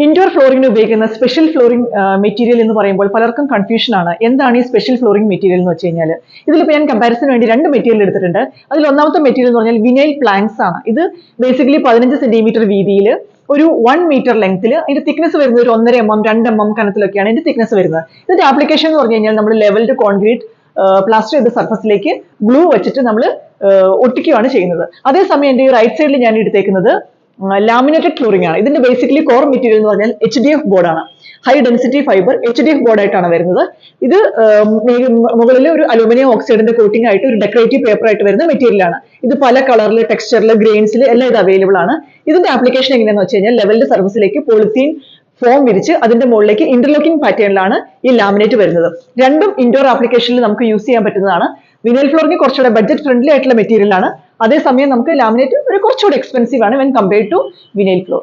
Indoor ഫ്ലോറിംഗിന് ഉപയോഗിക്കുന്ന special flooring material എന്ന് പറയുമ്പോൾ പലർക്കും കൺഫ്യൂഷൻ ആണ്. എന്താണ് ഈ സ്പെഷ്യൽ ഫ്ലോറിംഗ് മെറ്റീരിയൽ എന്ന് വെച്ച് കഴിഞ്ഞാൽ, ഇതിലിപ്പോൾ ഞാൻ കമ്പാരിസന് വേണ്ടി രണ്ട് മെറ്റീരിയൽ എടുത്തിട്ടുണ്ട്. അതിൽ ഒന്നാമത്തെ മെറ്റീരിയൽ എന്ന് പറഞ്ഞാൽ വിനൈൽ പ്ലാങ്ക്സ് ആണ്. ഇത് ബേസിക്കലി 15 സെന്റിമീറ്റർ വീതിയിൽ ഒരു 1 മീറ്റർ ലെങ്ത്തിൽ, അതിന്റെ തിക്നെസ് വരുന്നത് ഒരു 1.5 mm 2 mm കനത്തിലൊക്കെയാണ് ഇതിന്റെ തിക്നെസ് വരുന്നത്. ഇതിന്റെ ആപ്ലിക്കേഷൻ എന്ന് പറഞ്ഞു കഴിഞ്ഞാൽ നമ്മൾ ലെവൽഡ് കോൺക്രീറ്റ് പ്ലാസ്റ്റർ ചെയ്ത സർഫസിലേക്ക് ഗ്ലൂ വെച്ചിട്ട് നമ്മൾ ഒട്ടിക്കുകയാണ് ചെയ്യുന്നത്. അതേസമയം എൻ്റെ ഈ റൈറ്റ് സൈഡിൽ ഞാൻ എടുത്തേക്കുന്നത് ലാമിനേറ്റഡ് ഫ്ലോറിംഗ് ആണ്. ഇതിന്റെ ബേസിക്കലി കോർ മെറ്റീരിയൽ എന്ന് പറഞ്ഞാൽ HDF ബോർഡാണ്. ഹൈ ഡെൻസിറ്റി ഫൈബർ HDF ബോർഡായിട്ടാണ് വരുന്നത്. ഇത് മുകളിൽ ഒരു അലൂമിനിയം ഓക്സൈഡിന്റെ കോട്ടിംഗ് ആയിട്ട് ഒരു ഡെക്കറേറ്റീവ് പേപ്പർ ആയിട്ട് വരുന്ന മെറ്റീരിയൽ ആണ്. ഇത് പല കളറിൽ, ടെക്സ്ചറിൽ, ഗ്രെയിൻസിൽ എല്ലാം ഇത് അവൈലബിൾ ആണ്. ഇതിന്റെ ആപ്ലിക്കേഷൻ എങ്ങനെയാണെന്ന് വെച്ച് കഴിഞ്ഞാൽ ലെവൽഡ് സർഫസിലേക്ക് പോളിത്തീൻ ഫോം വിരിച്ച് അതിന്റെ മുകളിലേക്ക് ഇന്റർലോക്കിംഗ് പാറ്റേണിലാണ് ഈ ലാമിനേറ്റ് വരുന്നത്. രണ്ടും ഇൻഡോർ ആപ്ലിക്കേഷനിൽ നമുക്ക് യൂസ് ചെയ്യാൻ പറ്റുന്നതാണ്. വിനൈൽ ഫ്ലോറിംഗ് കുറച്ചുകൂടെ ബഡ്ജറ്റ് ഫ്രണ്ട്ലി ആയിട്ടുള്ള മെറ്റീരിയൽ ആണ്. അതേസമയം നമുക്ക് ലാമിനേറ്റ് ഒരു കുറച്ചുകൂടെ എക്സ്പെൻസീവ് ആണ് when compared to vinyl floor.